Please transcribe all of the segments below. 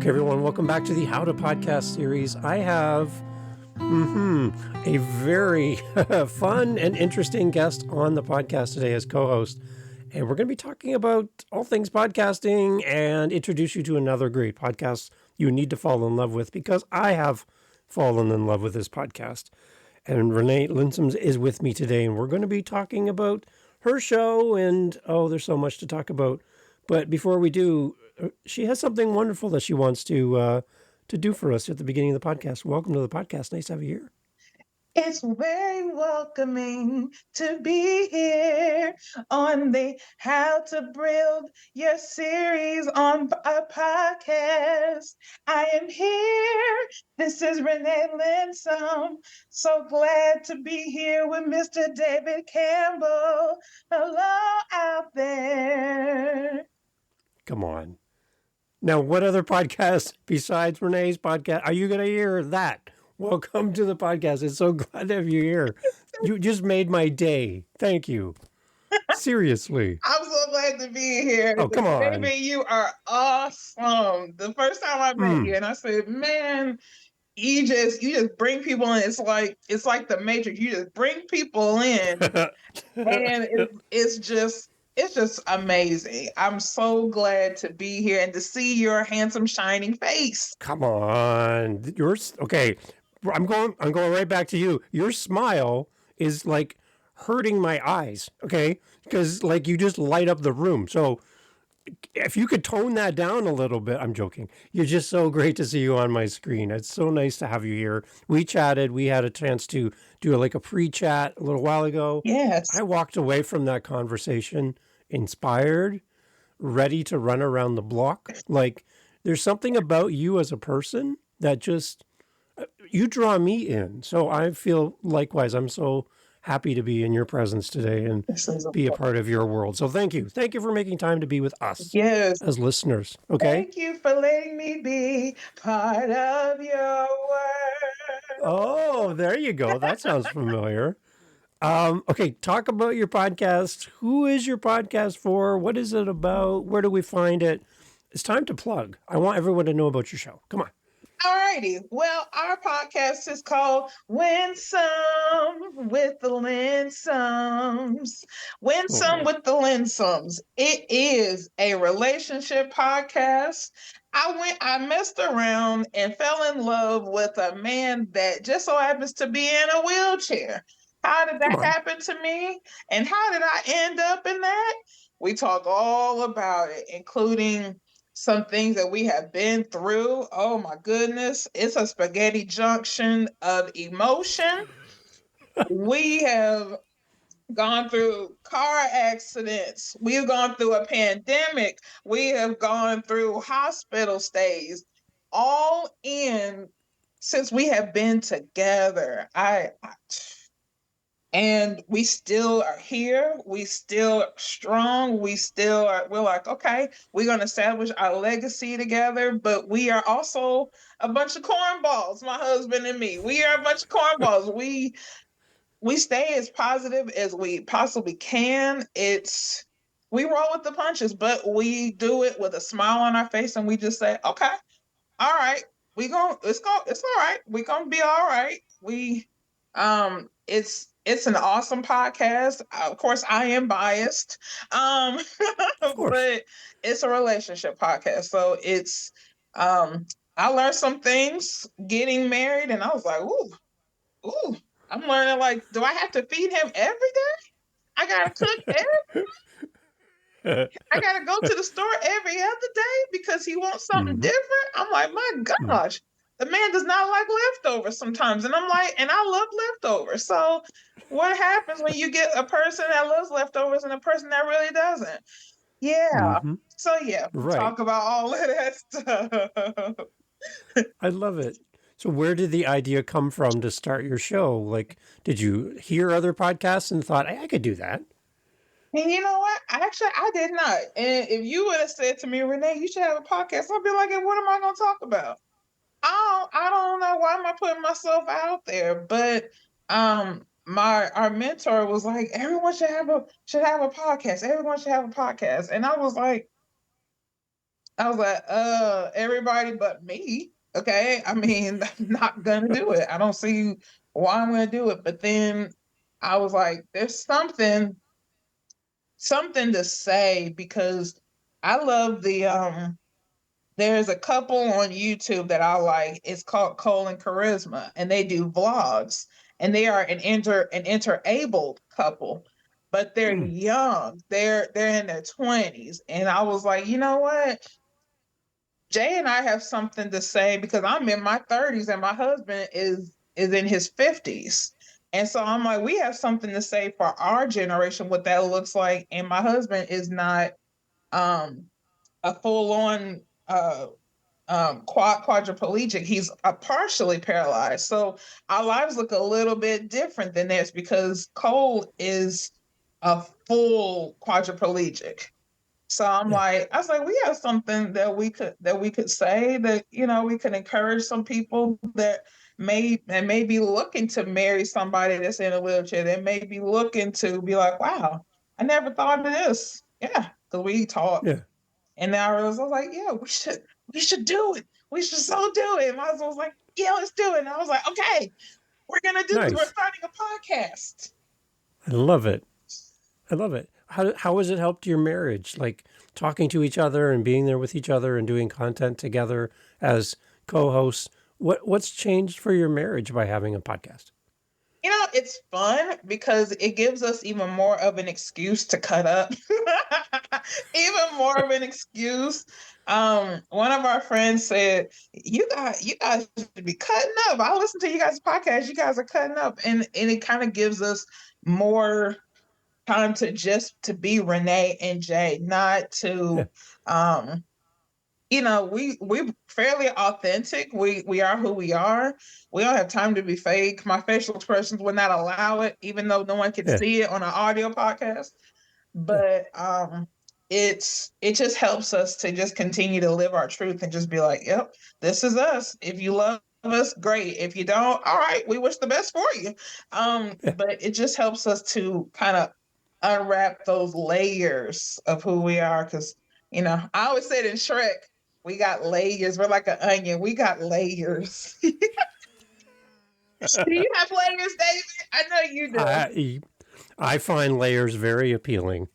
Okay, everyone, welcome back to the How to Podcast series. I have a very fun and interesting guest on the podcast today as co-host. And we're going to be talking about all things podcasting and introduce you to another great podcast you need to fall in love with, because I have fallen in love with this podcast. And Renea Linsom is with me today, and we're going to be talking about her show, and there's so much to talk about. But before we do, she has something wonderful that she wants to do for us at the beginning of the podcast. Welcome to the podcast. Nice to have you here. It's very welcoming to be here on the How to Build Your Series on a Podcast. I am here. This is Renea Linsom. So glad to be here with Mr. Dave Campbell. Hello out there. Come on. Now, what other podcast besides Renea's podcast are you going to hear that? Welcome to the podcast. It's so glad to have you here. You just made my day. Thank you. Seriously. I'm so glad to be here. Oh, come on. Baby, you are awesome. The first time I met you, and I said, man, you just bring people in. It's like the Matrix. You just bring people in, and it's just amazing. I'm so glad to be here and to see your handsome, shining face. Come on. Okay. I'm going right back to you. Your smile is like hurting my eyes, okay? Because like you just light up the room. So if you could tone that down a little bit, I'm joking. You're just so great to see you on my screen. It's so nice to have you here. We chatted. We had a chance to do like a pre-chat a little while ago. Yes. I walked away from that conversation inspired, ready to run around the block. Like there's something about you as a person that just, you draw me in. So I feel likewise. I'm so happy to be in your presence today and be a part of your world. So thank you. Thank you for making time to be with us as listeners. Okay. Thank you for letting me be part of your world. Oh, there you go. That sounds familiar. Okay. Talk about your podcast. Who is your podcast for? What is it about? Where do we find it? It's time to plug. I want everyone to know about your show. Come on. All righty. Well, our podcast is called Winsome with the Lonesomes. Winsome with the Lonesomes. It is a relationship podcast. I messed around and fell in love with a man that just so happens to be in a wheelchair. How did that happen to me? And how did I end up in that? We talk all about it, including some things that we have been through. Oh my goodness. It's a spaghetti junction of emotion. We have gone through car accidents. We have gone through a pandemic. We have gone through hospital stays, all in since we have been together. And we still are here. We still are strong. We're like, okay, we're going to establish our legacy together, but we are also a bunch of cornballs, my husband and me. We are a bunch of cornballs. We stay as positive as we possibly can. We roll with the punches, but we do it with a smile on our face, and we just say, okay, all right, it's all right. We're going to be all right. It's an awesome podcast. Of course, I am biased, but it's a relationship podcast. So it's, I learned some things getting married, and I was like, ooh, I'm learning, like, do I have to feed him every day? I got to cook every day? I got to go to the store every other day because he wants something different? I'm like, my gosh. The man does not like leftovers sometimes. And I'm like, and I love leftovers. So what happens when you get a person that loves leftovers and a person that really doesn't? Yeah. So yeah, talk about all of that stuff. I love it. So where did the idea come from to start your show? Like, did you hear other podcasts and thought, I could do that? And you know what? Actually, I did not. And if you would have said to me, Renea, you should have a podcast, I'd be like, and what am I going to talk about? I don't know, why am I putting myself out there? But our mentor was like, everyone should have a podcast. Everyone should have a podcast. And I was like, I was like, everybody but me. Okay. I mean, I'm not gonna do it. I don't see why I'm gonna do it. But then I was like, there's something to say because I love there's a couple on YouTube that I like. It's called Cole and Charisma, and they do vlogs. And they are an interabled couple, but they're Hmm. young. They're in their 20s. And I was like, you know what? Jay and I have something to say because I'm in my 30s and my husband is in his 50s. And so I'm like, we have something to say for our generation, what that looks like. And my husband is not um a full-on quadriplegic. He's partially paralyzed. So our lives look a little bit different than theirs because Cole is a full quadriplegic. So Yeah. I was like, we have something that we could say that, we could encourage some people that may be looking to marry somebody that's in a wheelchair. That may be looking to be like, wow, I never thought of this. Yeah, because we talk. Yeah. And now I was like, yeah, we should do it. We should so do it. And my husband was like, yeah, let's do it. And I was like, okay, we're gonna do this. We're Nice. starting a podcast. I love it. I love it. How has it helped your marriage? Like talking to each other and being there with each other and doing content together as co-hosts. What's changed for your marriage by having a podcast? It's fun because it gives us even more of an excuse to cut up. Even more of an excuse. One of our friends said, you guys should be cutting up. I listen to you guys' podcast. You guys are cutting up. And it kind of gives us more time to be Renee and Jay, not Yeah. to we fairly authentic. We are who we are. We don't have time to be fake. My facial expressions would not allow it, even though no one could Yeah. see it on an audio podcast. Yeah. But it just helps us to just continue to live our truth and just be like, yep, this is us. If you love us, great. If you don't, all right, we wish the best for you. Yeah. But it just helps us to kind of unwrap those layers of who we are. Because, I always said in Shrek, we got layers. We're like an onion. We got layers. Do you have layers, David? I know you do. I find layers very appealing.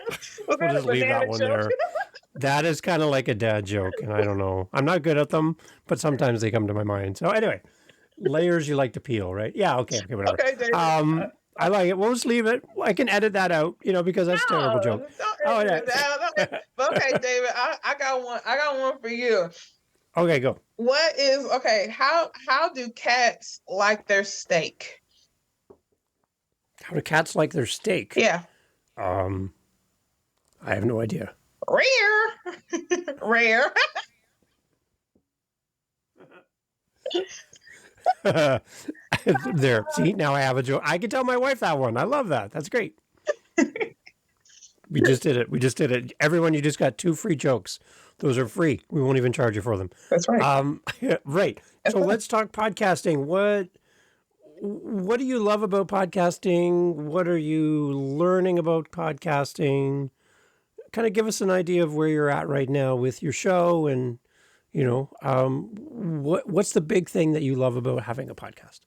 Was We'll that a just leave that banana one joke? there. That is kind of like a dad joke, and I don't know. I'm not good at them, but sometimes they come to my mind. So anyway, layers you like to peel, right? Yeah, okay, whatever. Okay, David. I like it. We'll just leave it. I can edit that out, because that's a terrible joke. No, don't Oh, edit yeah. it down. But okay, David, I got one. I got one for you. Okay, go. How do cats like their steak? How do cats like their steak? Yeah. I have no idea. Rare. Rare. There. See, now I have a joke. I can tell my wife that one. I love that. That's great. We just did it. Everyone, you just got 2 free jokes. Those are free. We won't even charge you for them. That's right. Right. So let's talk podcasting. What do you love about podcasting? What are you learning about podcasting? Kind of give us an idea of where you're at right now with your show, and what's the big thing that you love about having a podcast?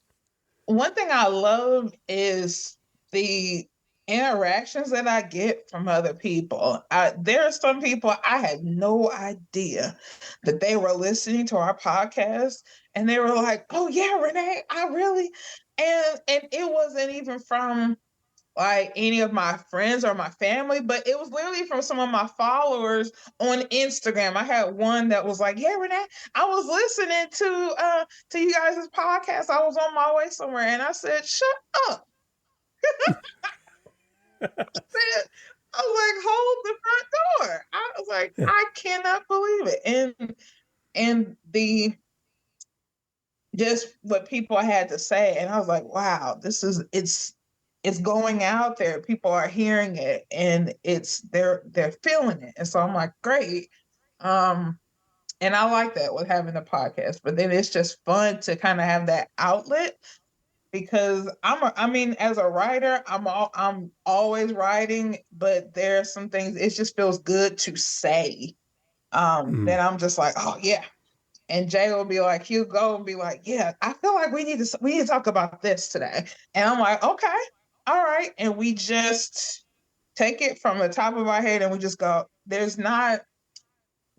One thing I love is the interactions that I get from other people. There are some people I had no idea that they were listening to our podcast, and they were like, "Oh yeah, Renee, I really," and it wasn't even from like any of my friends or my family, but it was literally from some of my followers on Instagram. I had one that was like, "Yeah, Renee, I was listening to you guys' podcast. I was on my way somewhere," and I said, "Shut up." I was like, "Hold the front door." I was like, Yeah. I cannot believe it. And the just what people had to say, and I was like, wow, it's going out there. People are hearing it, and they're feeling it. And so I'm like, great. And I like that with having a podcast. But then it's just fun to kind of have that outlet because I mean, as a writer, I'm always writing, but there are some things it just feels good to say. Then I'm just like, oh yeah. And Jay will be like, he'll go and be like, yeah, I feel like we need to talk about this today. And I'm like, okay, all right. And we just take it from the top of our head and we just go, we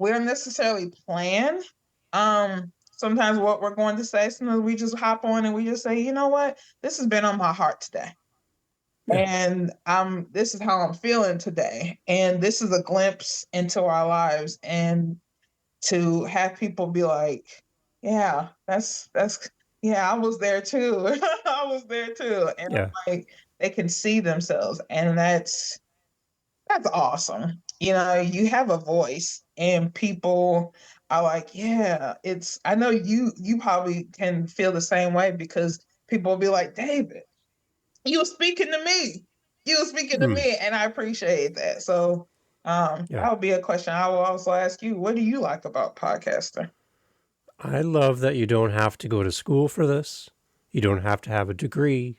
don't necessarily plan sometimes what we're going to say. Sometimes we just hop on and we just say, you know what, this has been on my heart today. Yeah. And this is how I'm feeling today. And this is a glimpse into our lives. And to have people be like, yeah, that's yeah, I was there too. I was there too. And Yeah. like they can see themselves. And that's awesome. You know, you have a voice and people are like, yeah, I know you probably can feel the same way because people will be like, David, you were speaking to me. You were speaking to me, and I appreciate that. So that would be a question I will also ask you. What do you like about podcasting? I love that you don't have to go to school for this. You don't have to have a degree.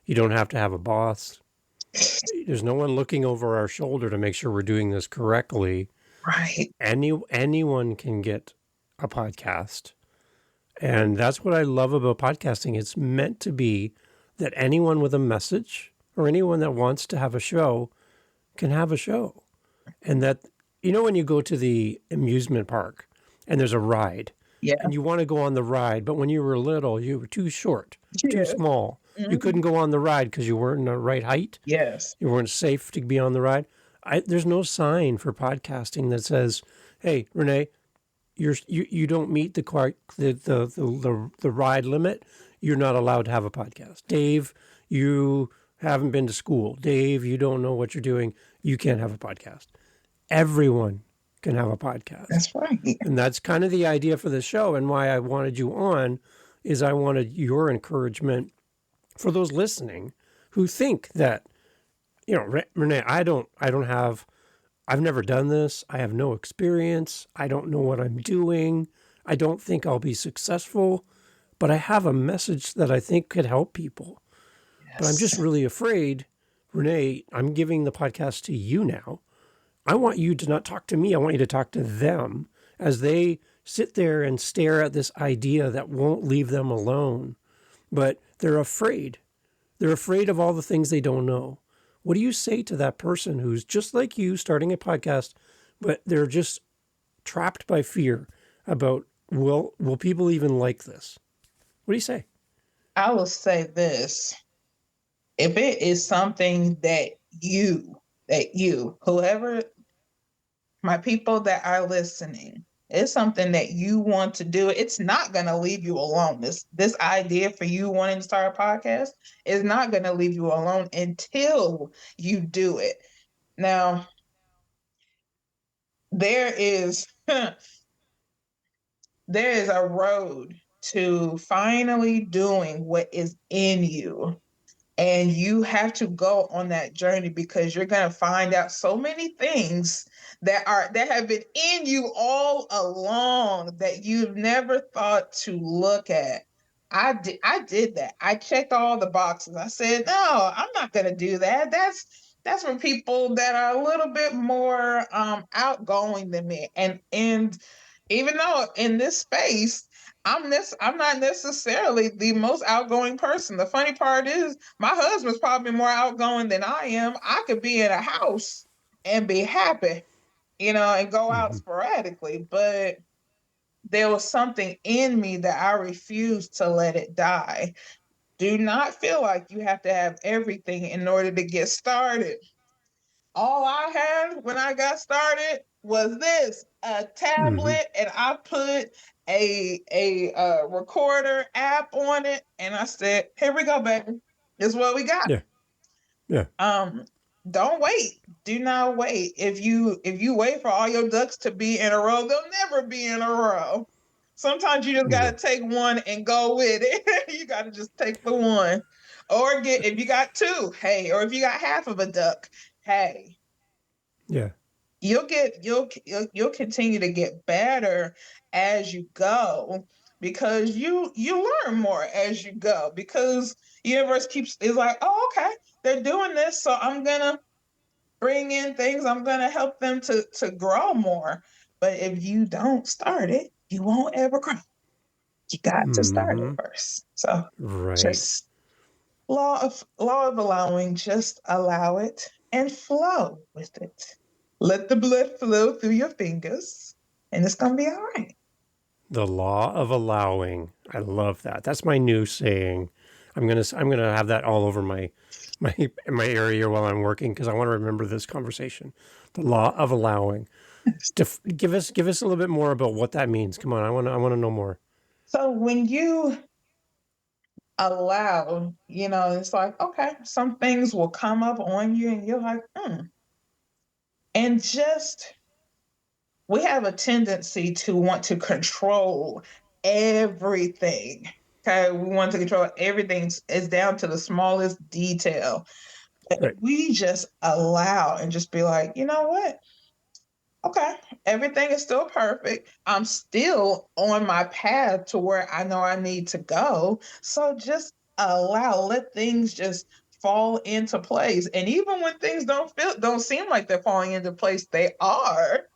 You don't have to have a boss. There's no one looking over our shoulder to make sure we're doing this correctly. Right. Anyone can get a podcast. And that's what I love about podcasting. It's meant to be that anyone with a message or anyone that wants to have a show can have a show. And that, you know, when you go to the amusement park and there's a ride, and you want to go on the ride, but when you were little, you were too short, too small. Mm-hmm. You couldn't go on the ride because you weren't the right height. Yes. You weren't safe to be on the ride. There's no sign for podcasting that says, hey, Renee, you don't meet the ride limit. You're not allowed to have a podcast. Dave, you haven't been to school. Dave, you don't know what you're doing. You can't have a podcast. Everyone can have a podcast. That's right. And that's kind of the idea for the show. And why I wanted you on is I wanted your encouragement for those listening who think that, you know, Renee, I've never done this. I have no experience. I don't know what I'm doing. I don't think I'll be successful, but I have a message that I think could help people. Yes. But I'm just really afraid, Renee, I'm giving the podcast to you now. I want you to not talk to me. I want you to talk to them as they sit there and stare at this idea that won't leave them alone. But they're afraid. They're afraid of all the things they don't know. What do you say to that person who's just like you, starting a podcast, but they're just trapped by fear about, will people even like this? What do you say? I will say this. If it is something that whoever, my people that are listening, it's something that you want to do, it's not going to leave you alone. This idea for you wanting to start a podcast is not going to leave you alone until you do it. Now, there is a road to finally doing what is in you. And you have to go on that journey because you're going to find out so many things that have been in you all along that you've never thought to look at. I did that. I checked all the boxes. I said, no, I'm not going to do that. That's for people that are a little bit more outgoing than me. And even though in this space, I'm not necessarily the most outgoing person. The funny part is my husband's probably more outgoing than I am. I could be in a house and be happy, you know, and go out sporadically. But there was something in me that I refused to let it die. Do not feel like you have to have everything in order to get started. All I had when I got started was a tablet, and I put a recorder app on it, and I said, "Here we go, baby. This is what we got." Yeah. Don't wait. Do not wait. If you wait for all your ducks to be in a row, they'll never be in a row. Sometimes you just gotta take one and go with it. You gotta just take the one, or if you got two, hey, or if you got half of a duck, hey. Yeah. You'll continue to get better as you go. because you learn more as you go, because the universe is like, oh, okay, they're doing this, so I'm gonna bring in things, I'm gonna help them to grow more. But if you don't start it, you won't ever grow. You got to start it first. So Right. just law of allowing, just allow it and flow with it. Let the blood flow through your fingers, and it's gonna be all right. The law of allowing. I love that. That's my new saying. I'm gonna have that all over my area while I'm working because I want to remember this conversation. The law of allowing. Give us a little bit more about what that means. Come on, I want to know more. So when you allow, it's like, okay, some things will come up on you and you're like, and just we have a tendency to want to control everything. Okay, we want to control everything. It's down to the smallest detail. But if Right. we just allow and just be like, you know what? Okay, everything is still perfect. I'm still on my path to where I know I need to go. So just let things just fall into place. And even when things don't seem like they're falling into place, they are.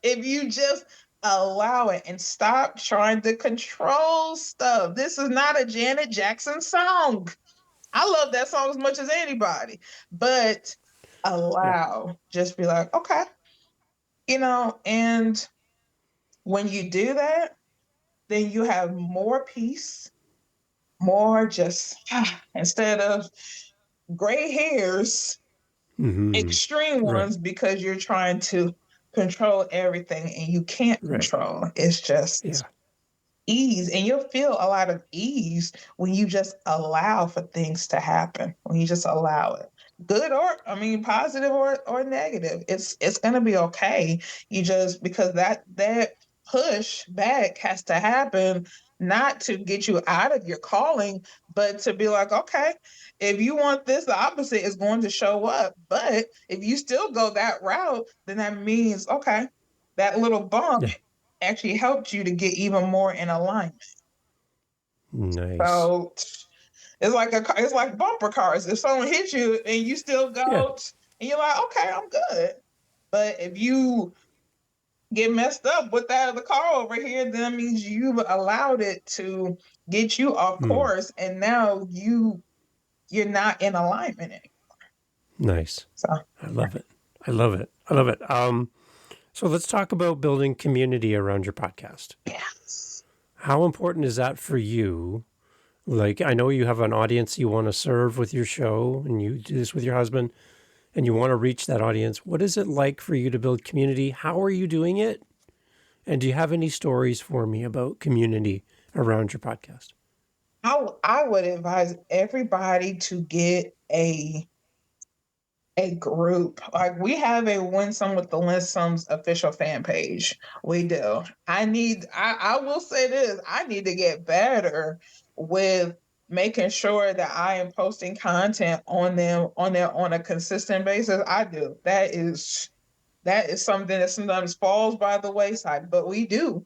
If you just allow it and stop trying to control stuff. This is not a Janet Jackson song. I love that song as much as anybody. But Yeah. allow, just be like, okay, and when you do that, then you have more peace, more just instead of gray hairs, extreme Right. ones, because you're trying to control everything and you can't Right. control. It's just Yeah. ease, and you'll feel a lot of ease when you just allow for things to happen, when you just allow it, good, or positive or negative. It's going to be okay. You just, because that push back has to happen, not to get you out of your calling, but to be like, okay, if you want this, the opposite is going to show up. But if you still go that route, then that means, okay, that little bump Yeah. actually helped you to get even more in alignment. Nice. So it's like bumper cars. If someone hits you and you still Yeah. go and you're like, okay, I'm good. But if you get messed up with that of the car over here, then that means you've allowed it to get you off course, and now you're not in alignment anymore. Nice. So I love it. I love it. I love it. So let's talk about building community around your podcast. yes. How important is that for you? Like, I know you have an audience you want to serve with your show, and you do this with your husband, and you want to reach that audience. What is it like for you to build community? How are you doing it? And do you have any stories for me about community around your podcast? I would advise everybody to get a group. Like, we have a Winsome with the Linsomes official fan page. We do. I will say this, I need to get better with making sure that I am posting content on them on a consistent basis. I do. That is something that sometimes falls by the wayside, but we do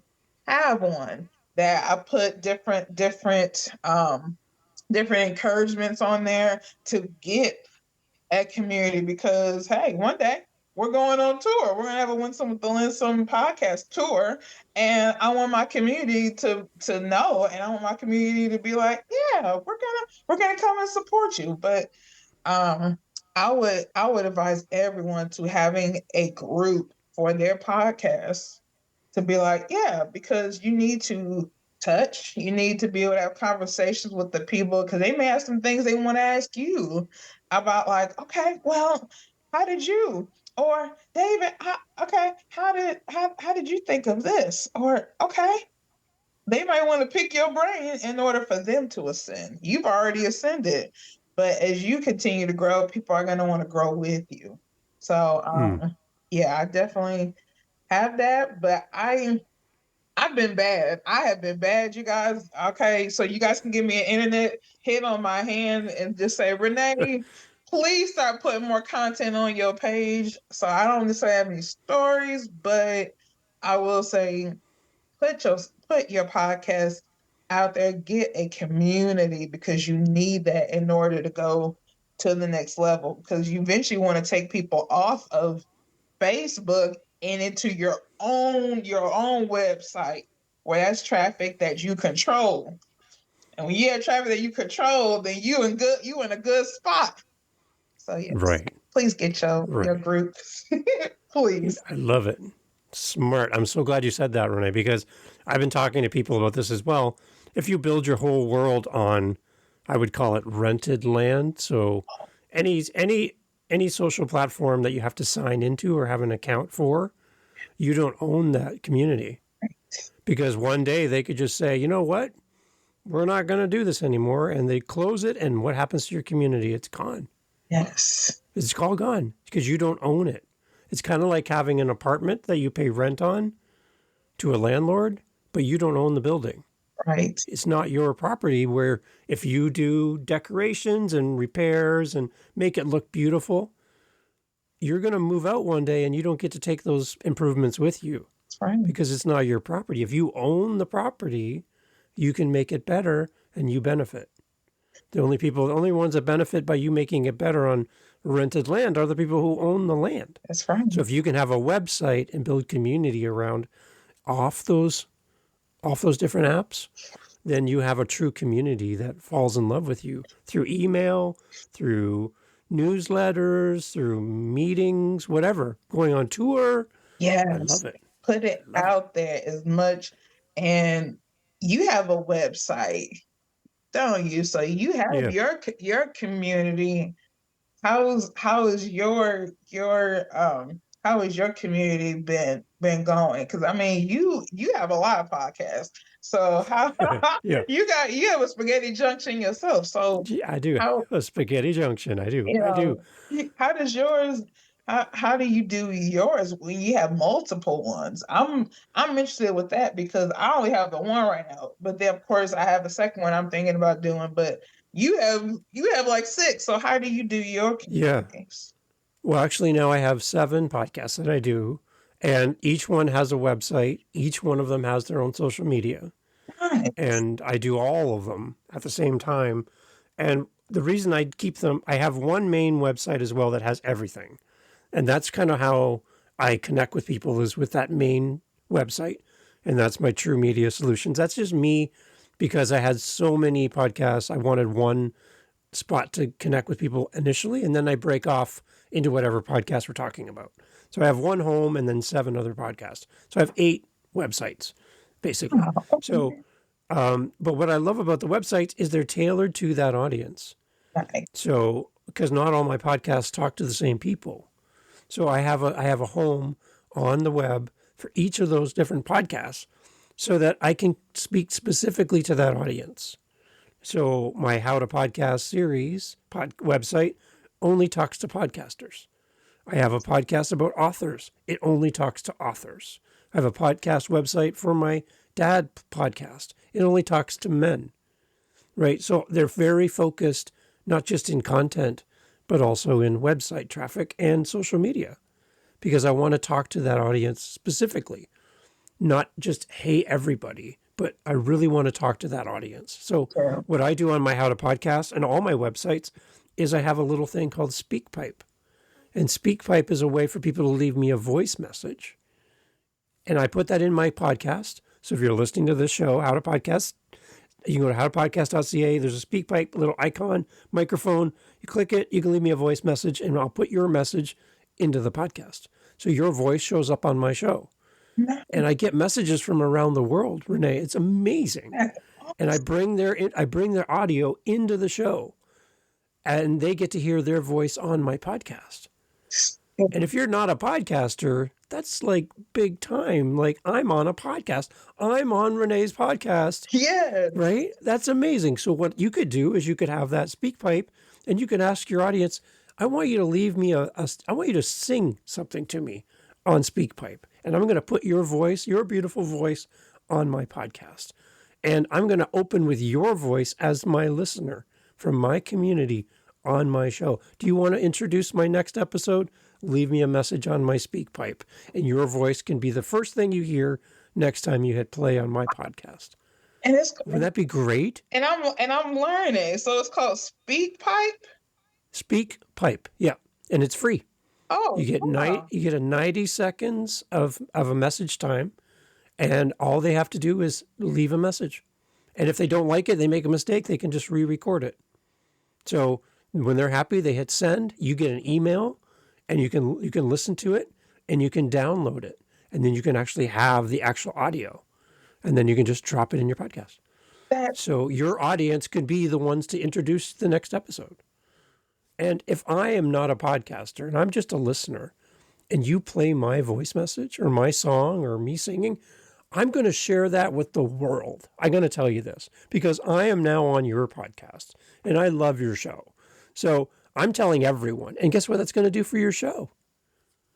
have one that I put different encouragements on there to get at community, because hey, one day we're going on tour. We're gonna have a Winsome with the Linsom podcast tour, and I want my community to know, and I want my community to be like, yeah, we're gonna come and support you. But um, I would advise everyone to having a group for their podcast, to be like, yeah, because you need to touch, you need to be able to have conversations with the people, because they may have some things they want to ask you about, like, okay, well, how did you, or David, okay, how did you think of this, or okay, they might want to pick your brain in order for them to ascend. You've already ascended, but as you continue to grow, people are going to want to grow with you. So yeah, I definitely have that, but I've been bad. I have been bad, you guys. Okay, so you guys can give me an internet hit on my hand and just say, Renee, please start putting more content on your page. So I don't necessarily have any stories, but I will say, put your podcast out there, get a community, because you need that in order to go to the next level, because you eventually want to take people off of Facebook and into your own website, where that's traffic that you control. And when you have traffic that you control, then you in a good spot. So yes, Right. please get your group. Please. I love it. Smart. I'm so glad you said that, Renee, because I've been talking to people about this as well. If you build your whole world on, I would call it rented land. So any social platform that you have to sign into or have an account for, you don't own that community. Because one day they could just say, you know what? We're not going to do this anymore. And they close it. And what happens to your community? It's gone. Yes. It's all gone because you don't own it. It's kind of like having an apartment that you pay rent on to a landlord, but you don't own the building. Right. It's not your property, where if you do decorations and repairs and make it look beautiful, you're going to move out one day and you don't get to take those improvements with you. That's right. Because it's not your property. If you own the property, you can make it better and you benefit. The only ones that benefit by you making it better on rented land are the people who own the land. That's right. So if you can have a website and build community around off those different apps, then you have a true community that falls in love with you through email, through newsletters, through meetings, whatever, going on tour. Yes. I love it. Put it out there as much. And you have a website, don't you? So you have your community. How is your community been going? Because I mean, you have a lot of podcasts. So how you have a spaghetti junction yourself. So I do. A spaghetti junction. I do. I do. How does yours? How do you do yours when you have multiple ones? I'm interested with that, because I only have the one right now. But then of course I have a second one I'm thinking about doing. But you have like 6. So how do you do your campaigns? Well, actually now I have 7 podcasts that I do, and each one has a website. Each one of them has their own social media. Nice. And I do all of them at the same time. And the reason I keep them, I have one main website as well that has everything. And that's kind of how I connect with people, is with that main website. And that's my True Media Solutions. That's just me, because I had so many podcasts. I wanted one spot to connect with people initially, and then I break off into whatever podcast we're talking about. So I have one home and then 7 other podcasts. So I have 8 websites, basically. So, but what I love about the websites is they're tailored to that audience. Right. So, because not all my podcasts talk to the same people. So I have a home on the web for each of those different podcasts, so that I can speak specifically to that audience. So my How to Podcast series website only talks to podcasters. I have a podcast about authors. It only talks to authors. I have a podcast website for my dad podcast. It only talks to men, right? So they're very focused, not just in content, but also in website traffic and social media, because I want to talk to that audience specifically, not just, hey, everybody, but I really want to talk to that audience. So what I do on my How to Podcast and all my websites is I have a little thing called SpeakPipe. And SpeakPipe is a way for people to leave me a voice message. And I put that in my podcast. So if you're listening to this show, How to Podcast, you can go to howtopodcast.ca. There's a SpeakPipe little icon, microphone. You click it, you can leave me a voice message, and I'll put your message into the podcast. So your voice shows up on my show. And I get messages from around the world, Renee. It's amazing. And I bring their audio into the show, and they get to hear their voice on my podcast. And if you're not a podcaster, that's like big time. Like, I'm on a podcast. I'm on Renee's podcast. Yeah. Right? That's amazing. So what you could do is you could have that SpeakPipe, and you could ask your audience, I want you to leave me I want you to sing something to me on SpeakPipe. And I'm going to put your voice, your beautiful voice, on my podcast. And I'm going to open with your voice as my listener from my community on my show. Do you want to introduce my next episode? Leave me a message on my SpeakPipe, and your voice can be the first thing you hear next time you hit play on my podcast. And it's Wouldn't that be great? and I'm learning. So it's called Speak Pipe. Speak Pipe. Yeah. And it's free. Oh, wow. You get a 90 seconds of a message time, and all they have to do is leave a message. And if they don't like it, they make a mistake, they can just re-record it. So when they're happy, they hit send, you get an email, and you can listen to it, and you can download it. And then you can actually have the actual audio. And then you can just drop it in your podcast. So your audience could be the ones to introduce the next episode. And if I am not a podcaster and I'm just a listener, and you play my voice message or my song or me singing, I'm going to share that with the world. I'm going to tell you this because I am now on your podcast and I love your show. So I'm telling everyone. And guess what that's going to do for your show?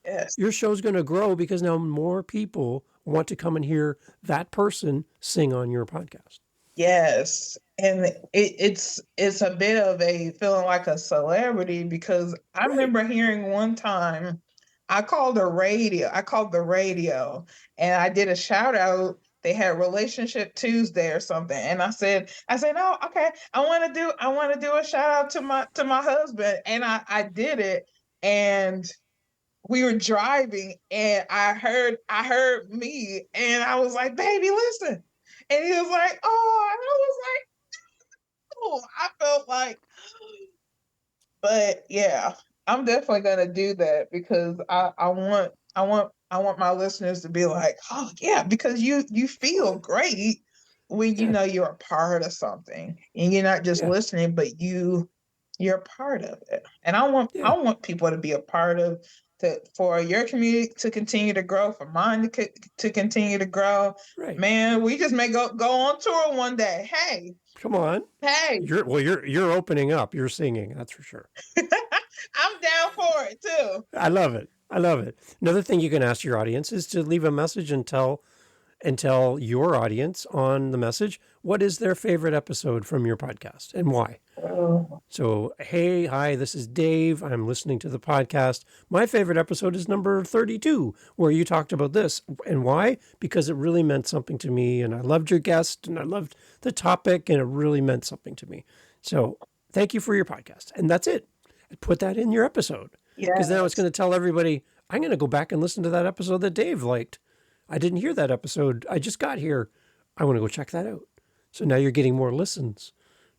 Yes. Your show's going to grow because now more people want to come and hear that person sing on your podcast. Yes. And it's a bit of a feeling like a celebrity because I remember hearing one time I called the radio and I did a shout out. They had Relationship Tuesday or something. And I said, oh, okay, I want to do a shout out to my husband. And I did it. And we were driving and I heard me and I was like, baby, listen. And he was like, oh, and I was like, oh, I felt like, but yeah, I'm definitely gonna do that because I want my listeners to be like, oh yeah, because you feel great when you know you're a part of something and you're not just listening, but you're a part of it. And I want people to be a part of for your community to continue to grow, for mine to continue to grow. Right. Man, we just may go on tour one day. Hey. Come on. Hey. You're opening up. You're singing. That's for sure. I'm down for it too. I love it. Another thing you can ask your audience is to leave a message and tell your audience on the message what is their favorite episode from your podcast and why. So, hey, hi, this is Dave. I'm listening to the podcast. My favorite episode is number 32, where you talked about this. And why? Because it really meant something to me. And I loved your guest and I loved the topic and it really meant something to me. So thank you for your podcast. And that's it. Put that in your episode. Because now it's going to tell everybody, I'm going to go back and listen to that episode that Dave liked. I didn't hear that episode. I just got here. I want to go check that out. So now you're getting more listens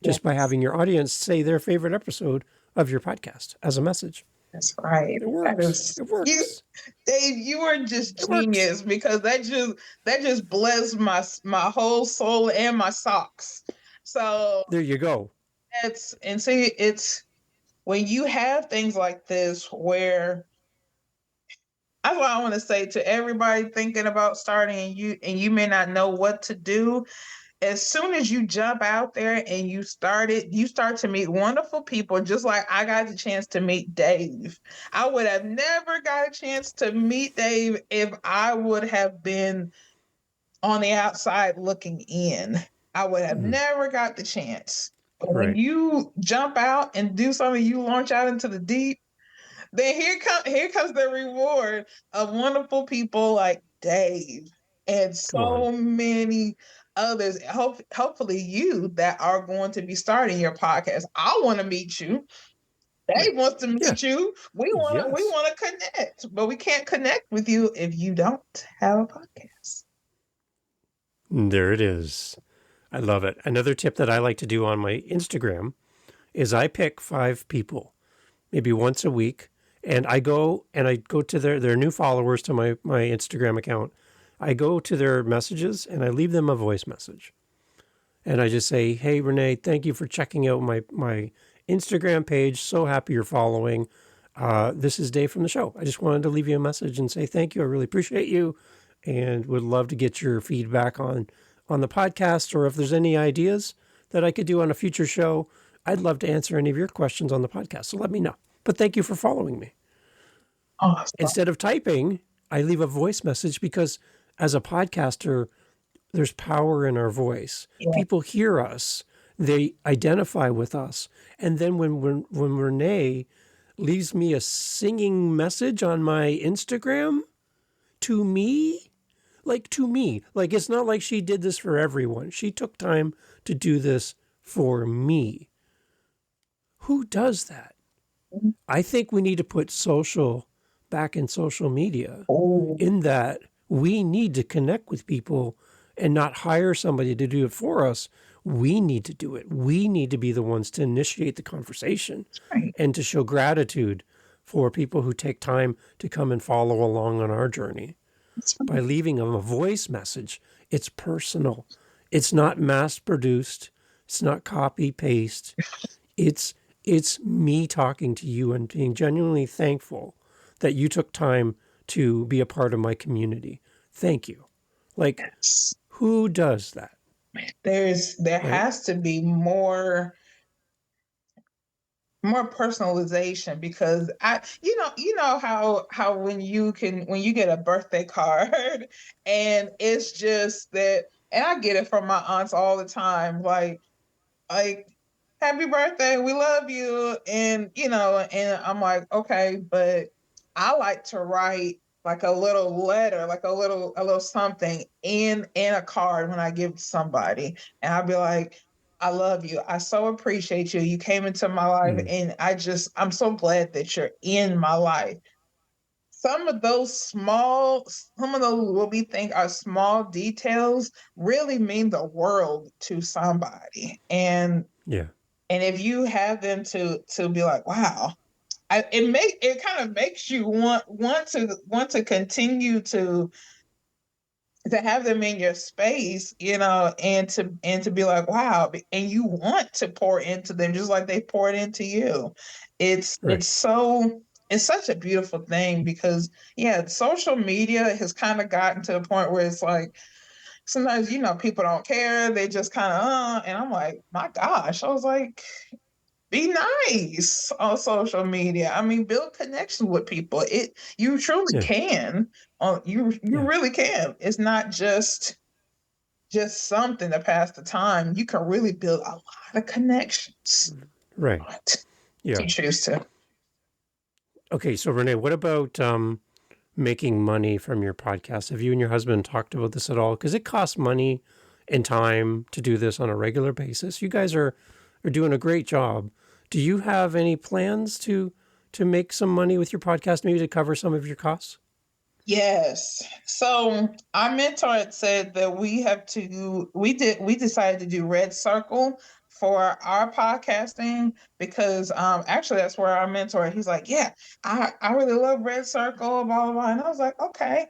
just by having your audience say their favorite episode of your podcast as a message. That's right. It works. It works. Dave, you are just genius because that just blessed my whole soul and my socks. So there you go. It's when you have things like this where that's what I want to say to everybody thinking about starting and you may not know what to do. As soon as you jump out there and you start to meet wonderful people, just like I got the chance to meet Dave. I would have never got a chance to meet Dave if I would have been on the outside looking in. I would have never got the chance. But when you jump out and do something, you launch out into the deep, then here comes the reward of wonderful people like Dave and so many others, hopefully you that are going to be starting your podcast. I want to meet you. Dave wants to meet you. We want to connect, but we can't connect with you if you don't have a podcast. There it is. I love it. Another tip that I like to do on my Instagram is I pick 5 people, maybe once a week, and I go to their new followers to my Instagram account. I go to their messages and I leave them a voice message. And I just say, hey, Renee, thank you for checking out my Instagram page. So happy you're following. This is Dave from the show. I just wanted to leave you a message and say thank you. I really appreciate you and would love to get your feedback on the podcast, or if there's any ideas that I could do on a future show. I'd love to answer any of your questions on the podcast. So let me know. But thank you for following me. Awesome. Instead of typing, I leave a voice message because as a podcaster, there's power in our voice. Yeah. People hear us. They identify with us. And then when Renee leaves me a singing message on my Instagram to me, like to me. Like, it's not like she did this for everyone. She took time to do this for me. Who does that? I think we need to put social back in social media, Oh, in that we need to connect with people and not hire somebody to do it for us. We need to do it. We need to be the ones to initiate the conversation right. and to show gratitude for people who take time to come and follow along on our journey That's by right. leaving them a voice message. It's personal. It's not mass produced. It's not copy paste. It's me talking to you and being genuinely thankful that you took time to be a part of my community. Thank you. Like, Yes. who does that? There Right? has to be more personalization, because you know how when you get a birthday card and it's just that, and I get it from my aunts all the time, like happy birthday, we love you, and I'm like, okay, but I like to write like a little letter, like a little something in a card when I give to somebody, and I'll be like, I love you, I so appreciate you, you came into my life, Mm, and I'm so glad that you're in my life. Some of those what we think are small details really mean the world to somebody. yeah. And if you have them to be like, wow, it kind of makes you want to continue to have them in your space, and to be like, wow, and you want to pour into them just like they poured into you. It's Right. it's so it's such a beautiful thing, because yeah, social media has kind of gotten to the point where it's like sometimes people don't care, they just kind of and I'm like, my gosh, I was like, be nice on social media. I mean, build connections with people. You truly Yeah. can. You Yeah. really can. It's not just something to pass the time. You can really build a lot of connections. Right. But if Yeah. you choose to. Okay. So, Renee, what about making money from your podcast? Have you and your husband talked about this at all? Because it costs money and time to do this on a regular basis. You guys are doing a great job. Do you have any plans to make some money with your podcast, maybe to cover some of your costs? Yes. So our mentor had said that we decided to do Red Circle for our podcasting, because actually that's where our mentor, he's like, yeah, I really love Red Circle, blah blah blah. And I was like, okay.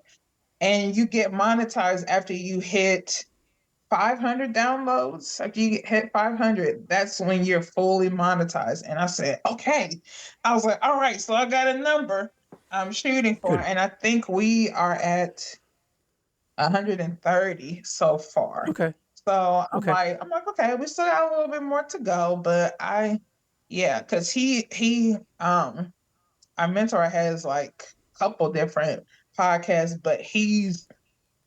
And you get monetized after you hit 500 downloads. After you hit 500, that's when you're fully monetized. And I said, okay. I was like, all right, so I got a number I'm shooting for, Good. and I think we are at 130 so far. Okay. So Okay. I'm like, okay, we still got a little bit more to go, but yeah, because our mentor has like a couple different podcasts, but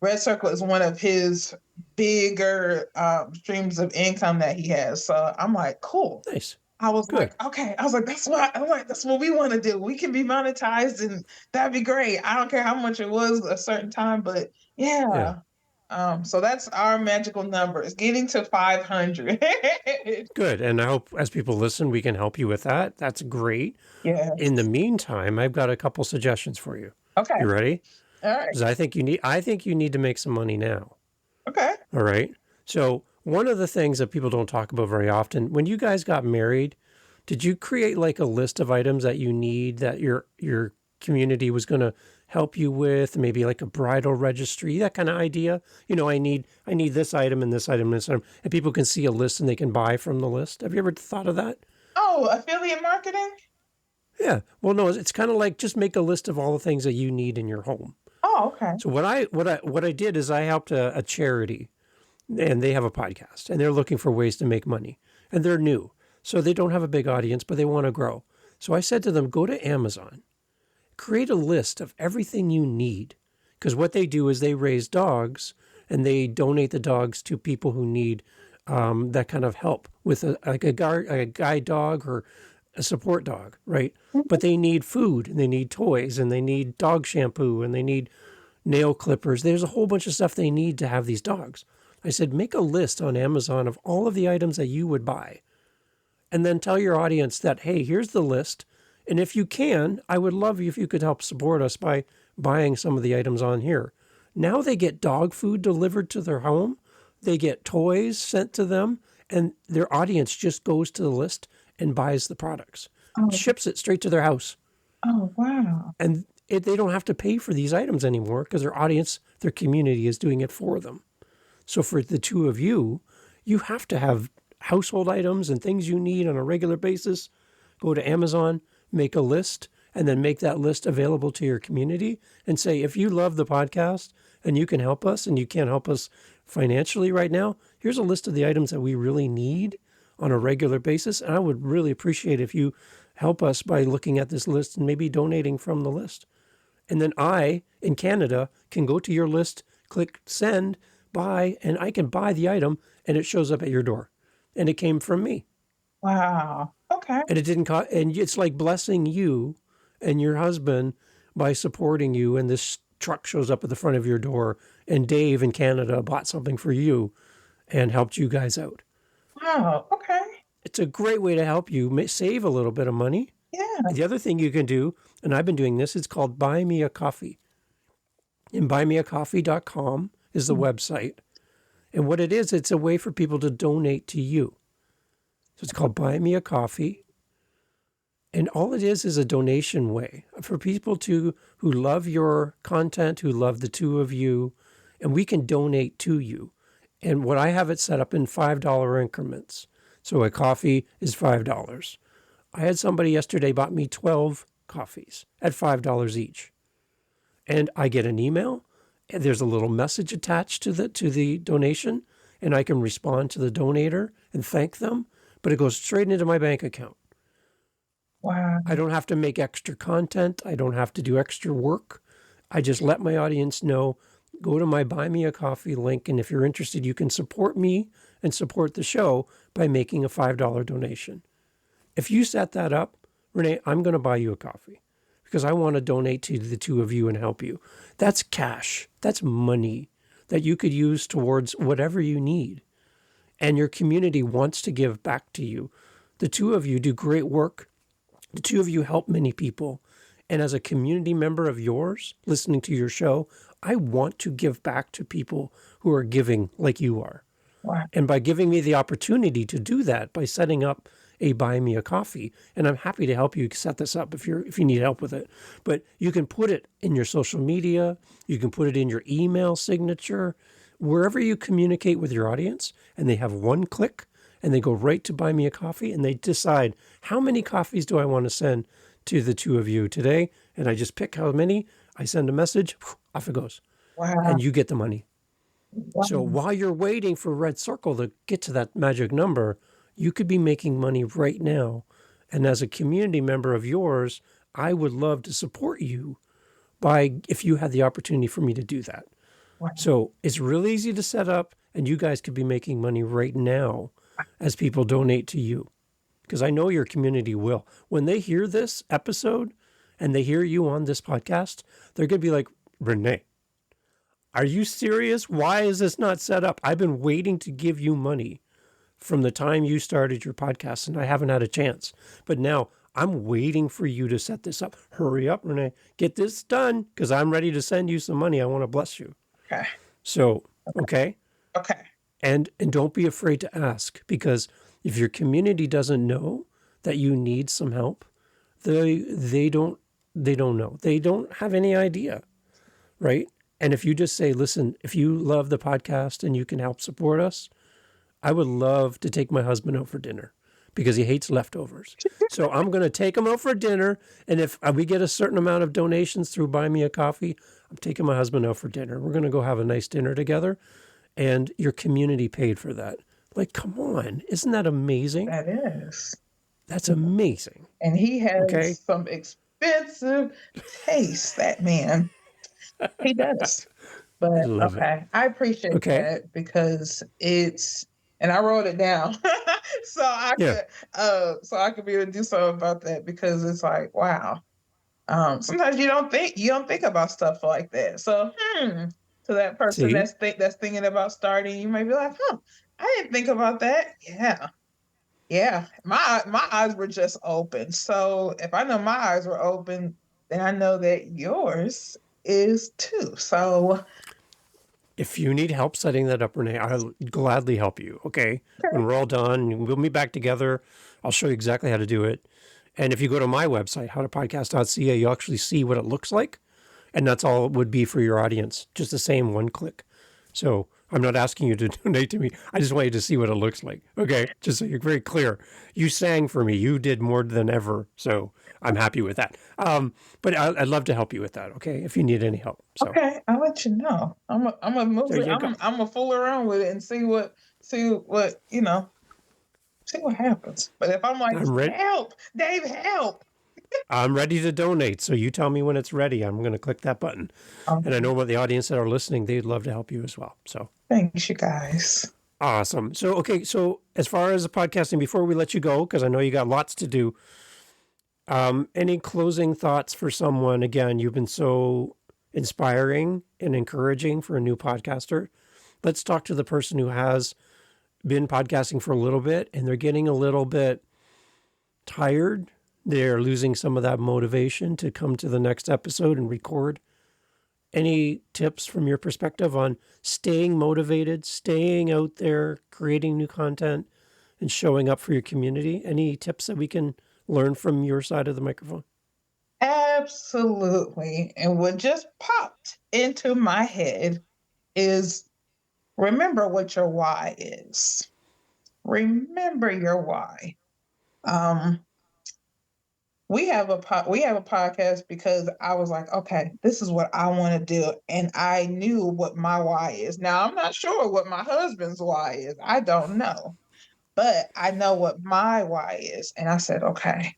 Red Circle is one of his bigger streams of income that he has. So I'm like, cool. Nice. I was like, Good. okay. I was like, that's what we want to do. We can be monetized, and that'd be great. I don't care how much it was a certain time, but Yeah. yeah. So that's our magical number, is getting to 500. Good. And I hope as people listen, we can help you with that. That's great. In the Yes. meantime, I've got a couple suggestions for you. Okay. You ready? All right. Because I think you need to make some money now. Okay. All right. So one of the things that people don't talk about very often, when you guys got married, did you create like a list of items that you need that your community was going to help you with, maybe like a bridal registry, that kind of idea? I need this item and this item and this item, and people can see a list and they can buy from the list. Have you ever thought of that? Oh, affiliate marketing? Yeah. Well, no, it's kind of like just make a list of all the things that you need in your home. Oh, okay. So what I did is I helped a charity, and they have a podcast, and they're looking for ways to make money, and they're new, so they don't have a big audience, but they want to grow. So I said to them, go to Amazon, create a list of everything you need, because what they do is they raise dogs, and they donate the dogs to people who need that kind of help with a guide dog or a support dog, right? But they need food, and they need toys, and they need dog shampoo, and they need nail clippers. There's a whole bunch of stuff they need to have these dogs. I said, make a list on Amazon of all of the items that you would buy. And then tell your audience that, hey, here's the list. And if you can, I would love you if you could help support us by buying some of the items on here. Now they get dog food delivered to their home. They get toys sent to them. And their audience just goes to the list and buys the products. Ships it straight to their house. Oh, wow. And they don't have to pay for these items anymore because their audience, their community is doing it for them. So for the two of you, you have to have household items and things you need on a regular basis. Go to Amazon, make a list, and then make that list available to your community and say, if you love the podcast and you can help us and you can't help us financially right now, here's a list of the items that we really need on a regular basis. And I would really appreciate if you help us by looking at this list and maybe donating from the list. And then I, in Canada, can go to your list, click send, buy, and I can buy the item and it shows up at your door. And it came from me. Wow. Okay. And it didn't cost, and it's like blessing you and your husband by supporting you. And this truck shows up at the front of your door and Dave in Canada bought something for you and helped you guys out. Wow. Okay. It's a great way to help you save a little bit of money. Yeah. And the other thing you can do, and I've been doing this, it's called Buy Me a Coffee. And buymeacoffee.com is the website. And what it is, it's a way for people to donate to you. So it's called Buy Me a Coffee. And all it is a donation way for people who love your content, who love the two of you, and we can donate to you. And what I have it set up in $5 increments. So a coffee is $5. I had somebody yesterday bought me 12 coffees at $5 each. And I get an email, and there's a little message attached to the donation, and I can respond to the donator and thank them, but it goes straight into my bank account. Wow. I don't have to make extra content. I don't have to do extra work. I just let my audience know, go to my Buy Me a Coffee link, and if you're interested, you can support me and support the show by making a $5 donation. If you set that up, Renee, I'm going to buy you a coffee because I want to donate to the two of you and help you. That's cash. That's money that you could use towards whatever you need. And your community wants to give back to you. The two of you do great work. The two of you help many people. And as a community member of yours, listening to your show, I want to give back to people who are giving like you are. Wow. And by giving me the opportunity to do that, by setting up a Buy Me a Coffee, and I'm happy to help you set this up if you need help with it. But you can put it in your social media, you can put it in your email signature, wherever you communicate with your audience, and they have one click, and they go right to Buy Me a Coffee, and they decide, how many coffees do I want to send to the two of you today? And I just pick how many, I send a message, off it goes. Wow. And you get the money. Wow. So while you're waiting for Red Circle to get to that magic number, you could be making money right now. And as a community member of yours, I would love to support you if you had the opportunity for me to do that. Wow. So it's really easy to set up, and you guys could be making money right now as people donate to you. Because I know your community will. When they hear this episode and they hear you on this podcast, they're going to be like, Renee, are you serious? Why is this not set up? I've been waiting to give you money from the time you started your podcast, and I haven't had a chance. But now I'm waiting for you to set this up. Hurry up, Renee. Get this done, because I'm ready to send you some money. I want to bless you. Okay. So, okay? Okay. And don't be afraid to ask, because if your community doesn't know that you need some help, they don't know. They don't have any idea, right? And if you just say, listen, if you love the podcast and you can help support us, I would love to take my husband out for dinner because he hates leftovers. So I'm going to take him out for dinner. And if we get a certain amount of donations through Buy Me a Coffee, I'm taking my husband out for dinner. We're going to go have a nice dinner together. And your community paid for that. Like, come on. Isn't that amazing? That is. That's amazing. And he has some expensive taste, that man. He does. But I appreciate that because it's, and I wrote it down so I could be able to do something about that, because it's like, wow, Sometimes you don't think about stuff like that. So, to that person See? that's thinking about starting, you might be like, I didn't think about that. Yeah. Yeah. My eyes were just open. So if I know my eyes were open, then I know that yours is too. So, If you need help setting that up, Renee, I'll gladly help you. Okay. okay. When we're all done, we'll meet back together. I'll show you exactly how to do it. And if you go to my website, howtopodcast.ca, you'll actually see what it looks like. And that's all it would be for your audience. Just the same one click. So I'm not asking you to donate to me. I just want you to see what it looks like. Okay. Just so you're very clear. You sang for me. You did more than ever. So I'm happy with that. But I'd love to help you with that. Okay. If you need any help. So Okay, I'll let you know. I'm gonna move there it. you go. I'm gonna fool around with it and see what see what happens. But if I'm like, I'm ready. help, Dave, help. I'm ready to donate. So you tell me when it's ready. I'm going to click that button. And I know about the audience that are listening, they'd love to help you as well. So Thanks, you guys. awesome. So, okay. So as far as the podcasting, before we let you go, because I know you got lots to do, any closing thoughts for someone? Again, you've been so inspiring and encouraging for a new podcaster. Let's talk to the person who has been podcasting for a little bit and they're getting a little bit tired. They're losing some of that motivation to come to the next episode and record. Any tips from your perspective on staying motivated, staying out there, creating new content, and showing up for your community? Any tips that we can learn from your side of the microphone? Absolutely. And what just popped into my head is remember what your why is. Remember your why. Um, we have a podcast because I was like, okay, this is what I want to do, and I knew what my why is. Now I'm not sure what my husband's why is. I don't know, but I know what my why is, and I said, okay,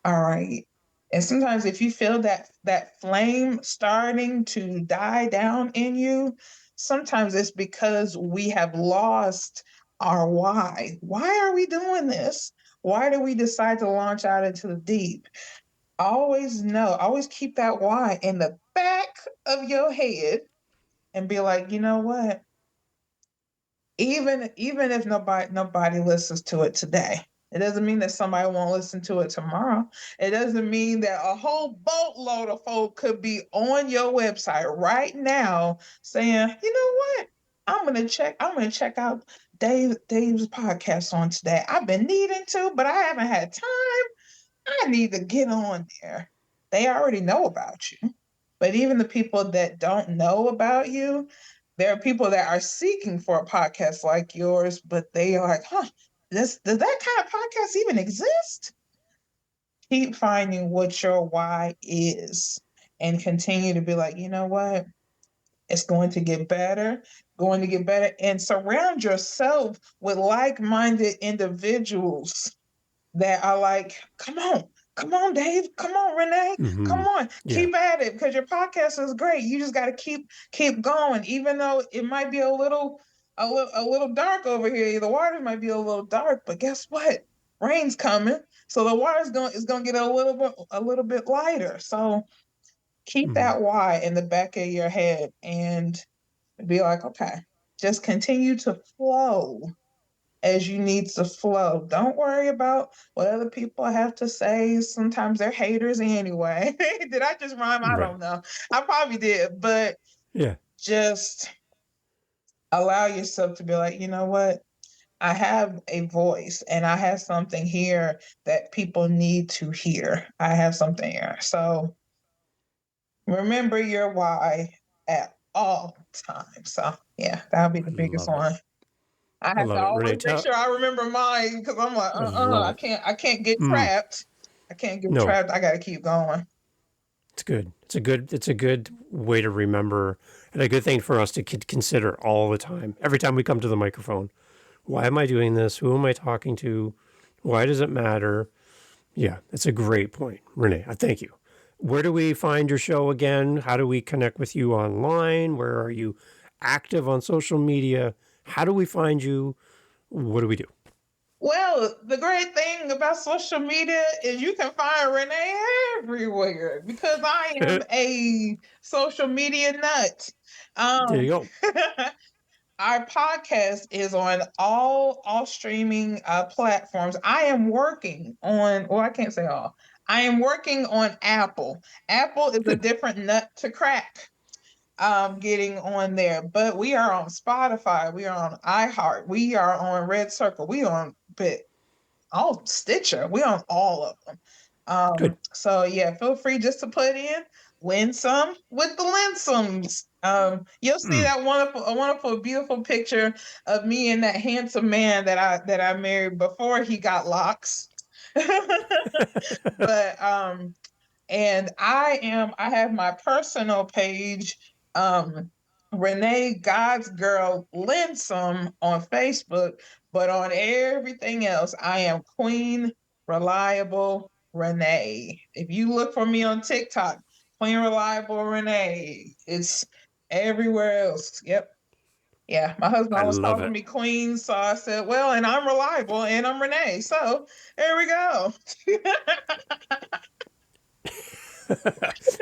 all right. And sometimes if you feel that flame starting to die down in you, sometimes it's because we have lost our why. Why are we doing this? Why do we decide to launch out into the deep? Always keep that why in the back of your head and be like, you know what? Even if nobody listens to it today, it doesn't mean that somebody won't listen to it tomorrow. It doesn't mean that a whole boatload of folk could be on your website right now saying, you know what? I'm gonna check out Dave's podcast on today. I've been needing to, but I haven't had time. I need to get on there. They already know about you. But even the people that don't know about you, there are people that are seeking for a podcast like yours, but they are like, does that kind of podcast even exist? Keep finding what your why is and continue to be like, you know what? It's going to get better, and surround yourself with like-minded individuals that are like, come on, Dave, come on, Renee, come on, Yeah. keep at it because your podcast is great. You just got to keep going, even though it might be a little dark over here. The water might be a little dark, but guess what? Rain's coming, so the water's going to get a little bit lighter. So keep that why in the back of your head and be like, okay, just continue to flow as you need to flow. Don't worry about what other people have to say. Sometimes they're haters anyway. Did I just rhyme? I Right. don't know. I probably did, but Yeah. just allow yourself to be like, you know what? I have a voice and I have something here that people need to hear. I have something here. So remember your why at all times. So yeah, that'll be the I biggest love it. one. I I have to love it. Renee, always make sure I remember mine because I'm like, I love it. I can't get trapped. I can't get No, trapped. I got to keep going. it's good. It's a good way to remember and a good thing for us to consider all the time. Every time we come to the microphone, why am I doing this? Who am I talking to? Why does it matter? Yeah, it's a great point, Renee. I thank you. Where do we find your show again? How do we connect with you online? Where are you active on social media? How do we find you? What do we do? Well, the great thing about social media is you can find Renee everywhere because I am a social media nut. There you go. Our podcast is on all streaming platforms. I am working on, well, I can't say all. I am working on Apple. Apple is a different nut to crack. Getting on there, but we are on Spotify, we are on iHeart, we are on Red Circle, we are on all Stitcher, we on all of them. Good. So yeah, feel free just to put in Winsome with the Lonesomes. You'll see that wonderful, beautiful picture of me and that handsome man that I married before he got locks. But and I have my personal page, Renee God's Girl Linsom on Facebook, but on everything else, I am Queen Reliable Renee. If you look for me on TikTok, Queen Reliable Renee, it's everywhere else. Yep. Yeah, my husband I always love calling it. me Queen, so I said, well, and I'm reliable and I'm Renee. So there we go.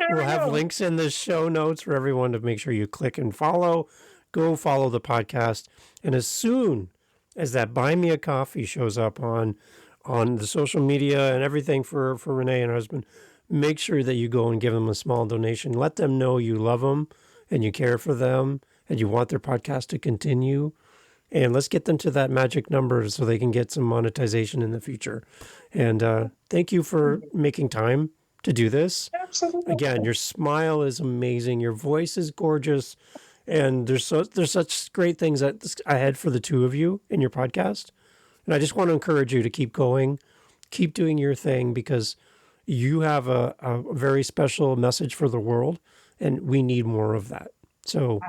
We'll have links in the show notes for everyone to make sure you click and follow. Go follow the podcast. And as soon as that Buy Me a Coffee shows up on the social media and everything for Renee and her husband, make sure that you go and give them a small donation. Let them know you love them and you care for them and you want their podcast to continue. And let's get them to that magic number so they can get some monetization in the future. And thank you for making time to do this. Absolutely. Again, your smile is amazing. Your voice is gorgeous. And there's such great things ahead for the two of you in your podcast. And I just want to encourage you to keep going, keep doing your thing, because you have a very special message for the world, and we need more of that. So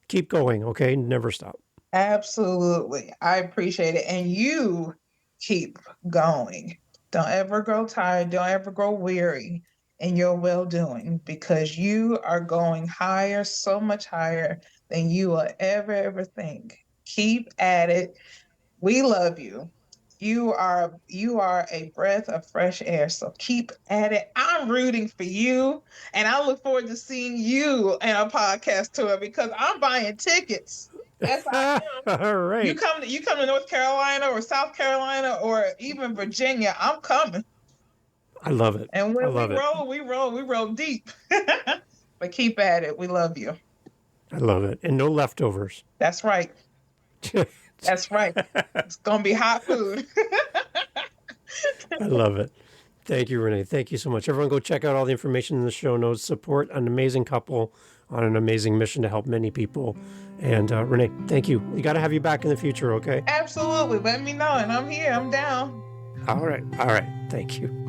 keep going, okay? Never stop. Absolutely. I appreciate it. And you keep going. Don't ever grow tired. Don't ever grow weary in your well-doing, because you are going higher, so much higher than you will ever think. Keep at it. We love you. You are a breath of fresh air. So keep at it. I'm rooting for you, and I look forward to seeing you in a podcast tour because I'm buying tickets. Yes, I am. All right. You come to North Carolina or South Carolina or even Virginia, I'm coming. I love it. And when we roll deep. But keep at it. We love you. I love it. And no leftovers. That's right. That's right. It's going to be hot food. I love it. Thank you, Renee. Thank you so much. Everyone go check out all the information in the show notes. Support an amazing couple on an amazing mission to help many people. And Renee, thank you. We got to have you back in the future, okay? Absolutely. Let me know. And I'm here. I'm down. All right. Thank you.